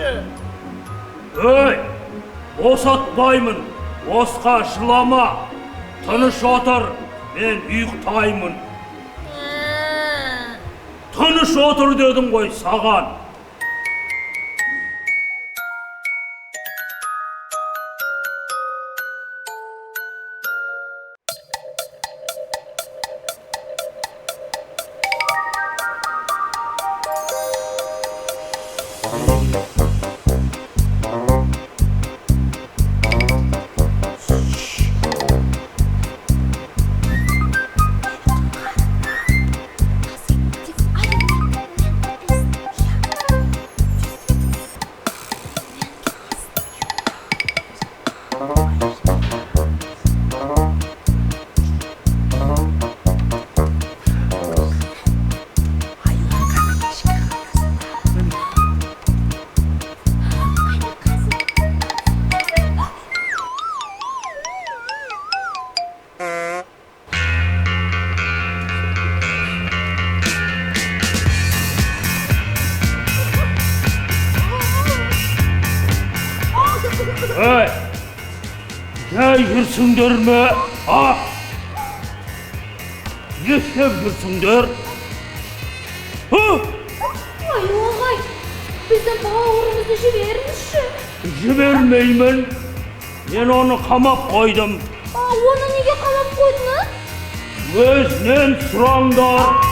беріңізші. Ey, босатпаймын, босқа жылама. Тыныш отыр, мен ұйықтаймын. Тыныш отыр дедім ғой саған. Ey, ne yürsündür mü? Ha? Ne yürsündür? Ha? Ay oğay, bizim bağırımızı jibermişşi. Jibermeymen. Ben onu kamap koydum. Onu nege kamap koydunuz? Özden surandar.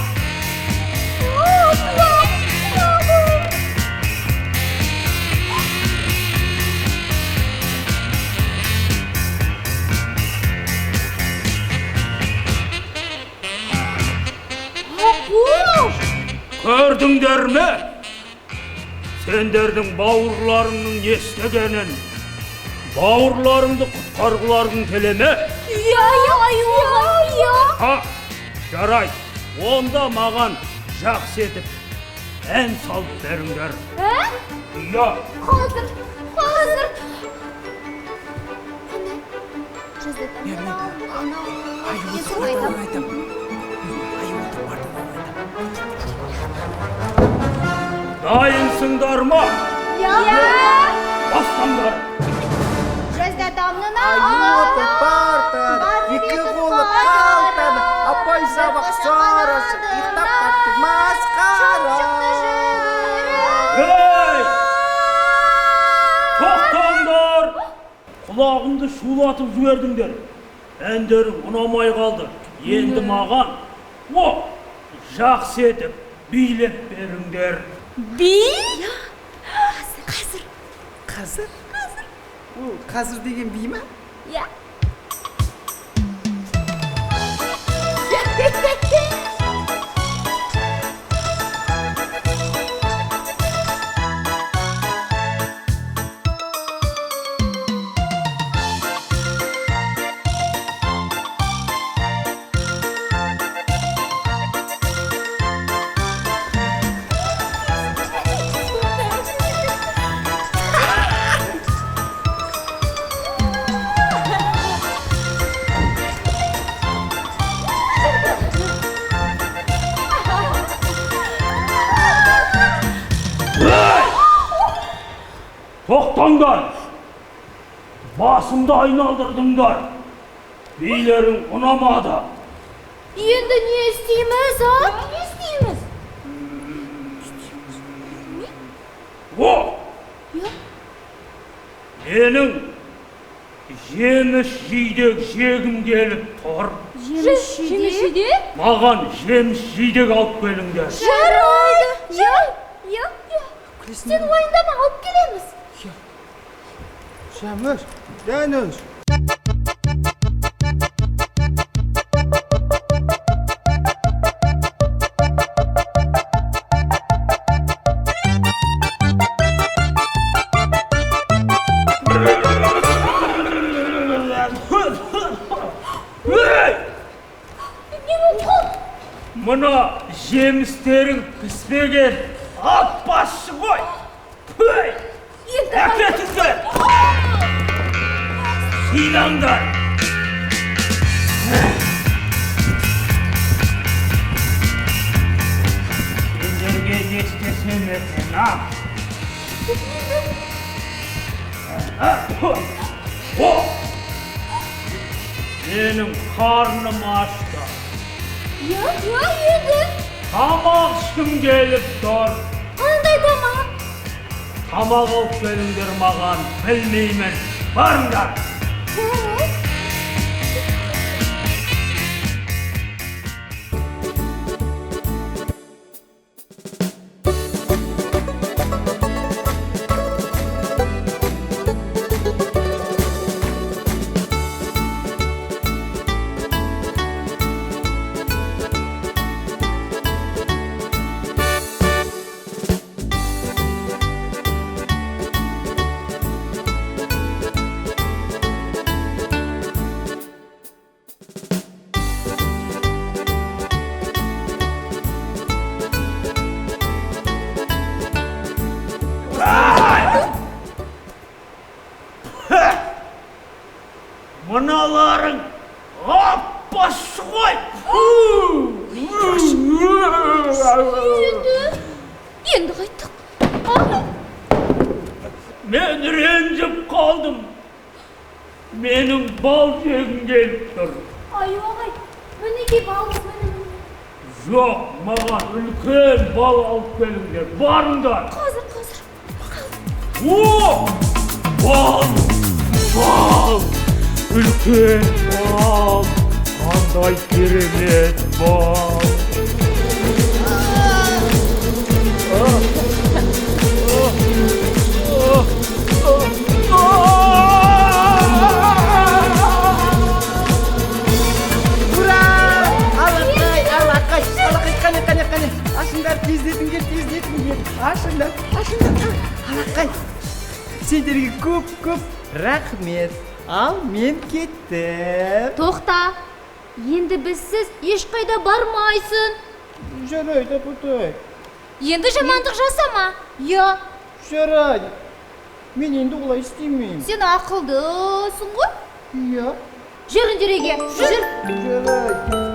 Gördüңдер mi? Сендердің бауырларыңның естегенін, бауырларыңды құтқарғыларың келеме? Ya. Ha, жарай, онда маған жақсы етіп, ән салып беріңдер. Ya. Hazır. Dayınsınдар mı? Ya. Бассаңдар. Айоты бартын, екі қолы қалтын, апай сабақ сарысы, ұйықтап қапты масқара. Ey! Тоқтаңдар! Құлағымды шулатып жібердіңдер. Әндерің ұнамай қалды. Енді маған жақсы етіп билеп беріңдер. Bil? Қазір? Қазір деген бей ма? Ya. Тоқтаңдар! Басымды айналдырдыңдар. Билерің ұнамады. Енді не істейміз, ha? Ne isteyimiz? Менің жеміс жидек жегім келіп тұр. Жеміс жидек? Маған жеміс жидек алып келіңдер. Жарайды. Ya. Sen oyundama alıp gelemiz. Şamır, dönüş. Mına жемістерің піспеген ат басшы ғой. Әкетіңдер! Сыйлаңдар! Сендерге не істесем екен, а? О! Benim karnım açtı. Ya енді. Tamam kim gelip dur. Қандай тамақ? Tamam alıp gelingler mağan. Bilmeymen. Barınlar. Mınaların apası koy. Енді қайттық. Ай, Ben rencip kaldım. Benim bal yegim gelip dur. ай, оғай. Мінекей балымыз міне. Yok, mağan ülken bal alıp gelingler. Barınlar. Қазір. Oo! Bal! Bal! Ülken bal! Kanday keremet bal! Ура! Алақай, қане. Ашыңдар, тездетіңдер. Ашыңдар. Алақай, сендерге көп рахмет. Ал, мен кеттім. Тоқта. Енді бізсіз ешқайда бармайсың. Жарайды, бұтай. Енді жамандық жасама. Я, Жарайды. Мен енді олай істемеймін. сен ақылдысың ғой? Иә. Жүріңдер үйге. Жүр. Жарайды.